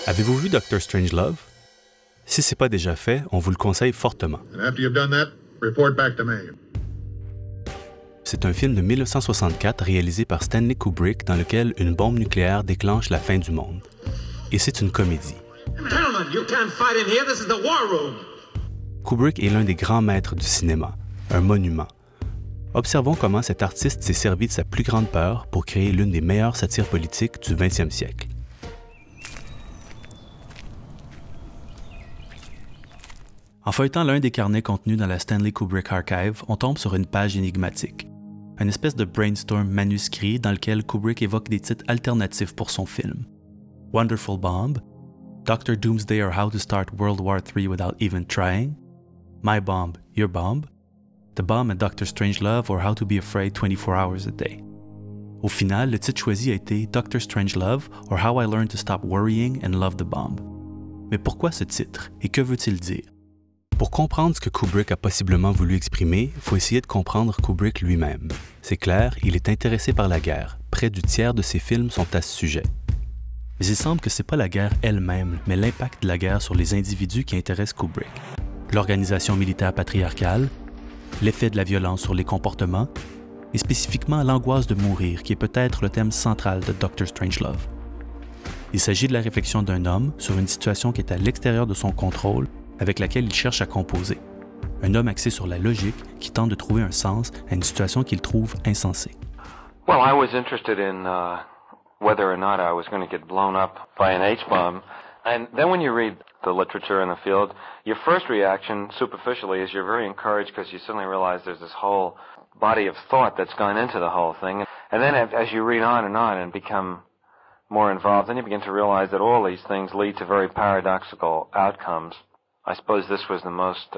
Avez-vous vu Dr. Strangelove? Si ce n'est pas déjà fait, on vous le conseille fortement. C'est un film de 1964 réalisé par Stanley Kubrick dans lequel une bombe nucléaire déclenche la fin du monde. Et c'est une comédie. Kubrick est l'un des grands maîtres du cinéma, un monument. Observons comment cet artiste s'est servi de sa plus grande peur pour créer l'une des meilleures satires politiques du 20e siècle. En feuilletant l'un des carnets contenus dans la Stanley Kubrick Archive, on tombe sur une page énigmatique. Une espèce de brainstorm manuscrit dans lequel Kubrick évoque des titres alternatifs pour son film. Wonderful Bomb, Dr. Doomsday or How to Start World War III Without Even Trying, My Bomb, Your Bomb, The Bomb and Dr. Strangelove or How to Be Afraid 24 Hours a Day. Au final, le titre choisi a été Dr. Strangelove or How I Learned to Stop Worrying and Love the Bomb. Mais pourquoi ce titre et que veut-il dire? Pour comprendre ce que Kubrick a possiblement voulu exprimer, il faut essayer de comprendre Kubrick lui-même. C'est clair, il est intéressé par la guerre. Près du tiers de ses films sont à ce sujet. Mais il semble que ce n'est pas la guerre elle-même, mais l'impact de la guerre sur les individus qui intéresse Kubrick. L'organisation militaire patriarcale, l'effet de la violence sur les comportements, et spécifiquement l'angoisse de mourir, qui est peut-être le thème central de Dr. Strangelove. Il s'agit de la réflexion d'un homme sur une situation qui est à l'extérieur de son contrôle, avec laquelle il cherche à composer. Un homme axé sur la logique qui tente de trouver un sens à une situation qu'il trouve insensée. Well, I was interested in whether or not I was going to get blown up by an H-bomb. And then when you read the literature in the field, your first reaction, superficially, is you're very encouraged because you suddenly realize there's this whole body of thought that's gone into the whole thing. And then as you read on and become more involved, then you begin to realize that all these things lead to very paradoxical outcomes. I suppose this was the most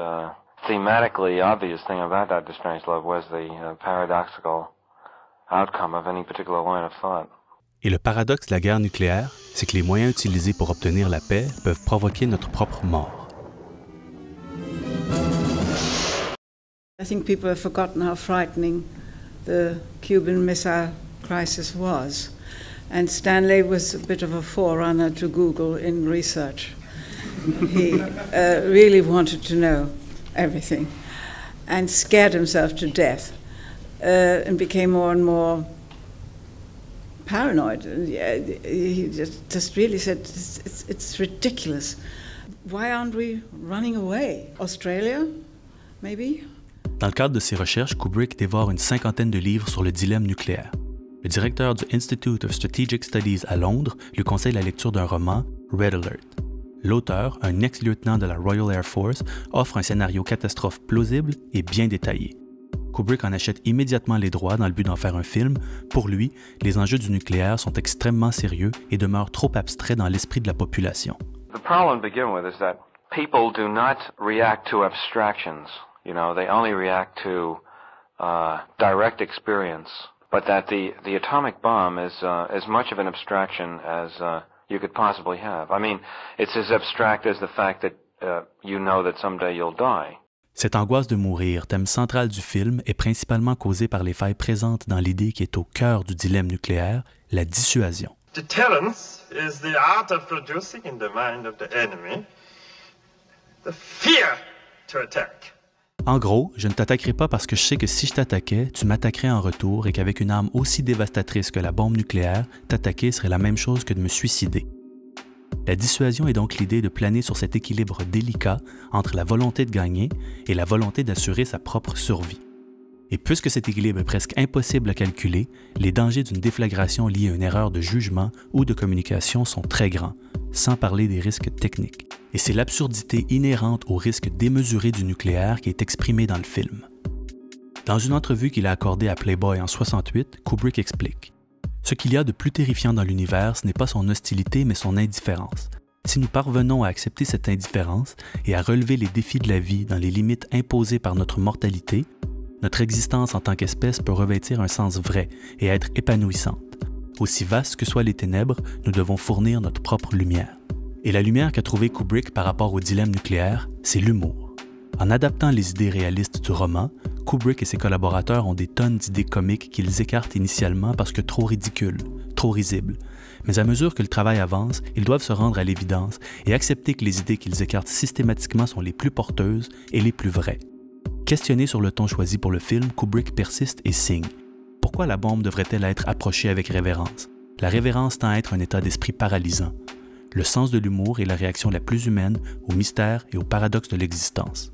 thematically obvious thing about Dr. Strangelove was the paradoxical outcome of any particular line of thought. Et le paradoxe de la guerre nucléaire, c'est que les moyens utilisés pour obtenir la paix peuvent provoquer notre propre mort. I think people have forgotten how frightening the Cuban Missile Crisis was. And Stanley was a bit of a forerunner to Google in research. He really wanted to know everything and scared himself to death and became more and more paranoid. He just really said, it's ridiculous. Why aren't we running away? Australia, maybe? Dans le cadre de ses recherches, Kubrick dévore une cinquantaine de livres sur le dilemme nucléaire. Le directeur du Institute of Strategic Studies à Londres lui conseille la lecture d'un roman, Red Alert. L'auteur, un ex-lieutenant de la Royal Air Force, offre un scénario catastrophe plausible et bien détaillé. Kubrick en achète immédiatement les droits dans le but d'en faire un film. Pour lui, les enjeux du nucléaire sont extrêmement sérieux et demeurent trop abstraits dans l'esprit de la population. The problem to begin with is that people do not react to abstractions. You know, they only react to direct experience. But that the atomic bomb is as much of an abstraction as you could possibly have. I mean, it's as abstract as the fact that you know that someday you'll die. Cette angoisse de mourir, thème central du film, est principalement causée par les failles présentes dans l'idée qui est au cœur du dilemme nucléaire, la dissuasion. Deterrence is the art of producing in the mind of the enemy the fear to attack. En gros, je ne t'attaquerai pas parce que je sais que si je t'attaquais, tu m'attaquerais en retour et qu'avec une arme aussi dévastatrice que la bombe nucléaire, t'attaquer serait la même chose que de me suicider. La dissuasion est donc l'idée de planer sur cet équilibre délicat entre la volonté de gagner et la volonté d'assurer sa propre survie. Et puisque cet équilibre est presque impossible à calculer, les dangers d'une déflagration liée à une erreur de jugement ou de communication sont très grands, sans parler des risques techniques. Et c'est l'absurdité inhérente au risque démesuré du nucléaire qui est exprimée dans le film. Dans une entrevue qu'il a accordée à Playboy en 1968, Kubrick explique « Ce qu'il y a de plus terrifiant dans l'univers, ce n'est pas son hostilité, mais son indifférence. Si nous parvenons à accepter cette indifférence et à relever les défis de la vie dans les limites imposées par notre mortalité, notre existence en tant qu'espèce peut revêtir un sens vrai et être épanouissante. Aussi vastes que soient les ténèbres, nous devons fournir notre propre lumière. » Et la lumière qu'a trouvée Kubrick par rapport au dilemme nucléaire, c'est l'humour. En adaptant les idées réalistes du roman, Kubrick et ses collaborateurs ont des tonnes d'idées comiques qu'ils écartent initialement parce que trop ridicules, trop risibles. Mais à mesure que le travail avance, ils doivent se rendre à l'évidence et accepter que les idées qu'ils écartent systématiquement sont les plus porteuses et les plus vraies. Questionné sur le ton choisi pour le film, Kubrick persiste et signe. Pourquoi la bombe devrait-elle être approchée avec révérence? La révérence tend à être un état d'esprit paralysant. Le sens de l'humour est la réaction la plus humaine au mystère et au paradoxe de l'existence.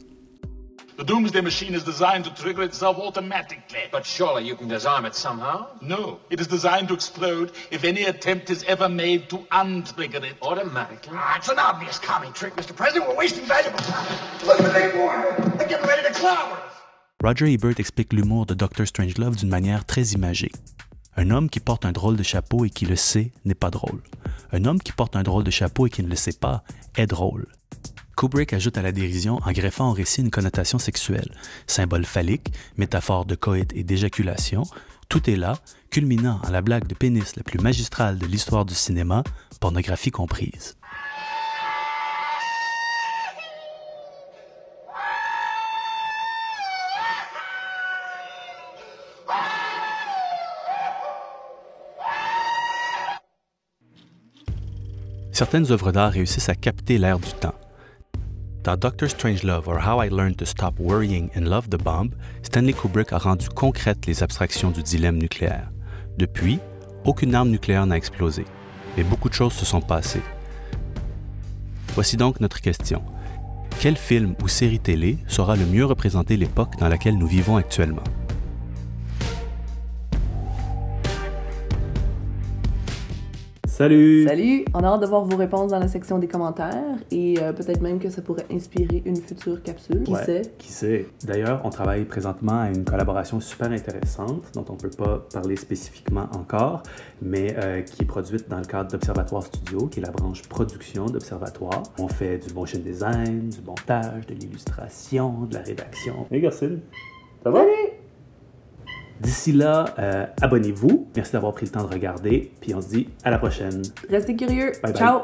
The Doomsday Machine is designed to trigger itself automatically. But surely you can disarm it somehow? No, it is designed to explode if any attempt is ever made to untrigger it. Automatically? It's an obvious commie trick, Mr. President. We're wasting valuable time. Look what they want. They're getting ready to clobber us. Roger Ebert explique l'humour de Dr. Strangelove d'une manière très imagée. Un homme qui porte un drôle de chapeau et qui le sait n'est pas drôle. Un homme qui porte un drôle de chapeau et qui ne le sait pas est drôle. Kubrick ajoute à la dérision en greffant au récit une connotation sexuelle, symbole phallique, métaphore de coït et d'éjaculation, tout est là, culminant en la blague de pénis la plus magistrale de l'histoire du cinéma, pornographie comprise. Certaines œuvres d'art réussissent à capter l'air du temps. Dans Dr. Strangelove or How I Learned to Stop Worrying and Love the Bomb, Stanley Kubrick a rendu concrètes les abstractions du dilemme nucléaire. Depuis, aucune arme nucléaire n'a explosé, mais beaucoup de choses se sont passées. Voici donc notre question. Quel film ou série télé saura le mieux représenter l'époque dans laquelle nous vivons actuellement? Salut! Salut! On a hâte de voir vos réponses dans la section des commentaires et peut-être même que ça pourrait inspirer une future capsule. Qui sait? Qui sait? D'ailleurs, on travaille présentement à une collaboration super intéressante dont on ne peut pas parler spécifiquement encore, mais qui est produite dans le cadre d'Observatoire Studio, qui est la branche production d'Observatoire. On fait du motion design, du montage, de l'illustration, de la rédaction. Hey Garcine, ça va? Salut! D'ici là, abonnez-vous. Merci d'avoir pris le temps de regarder. Puis on se dit à la prochaine. Restez curieux. Bye bye. Ciao!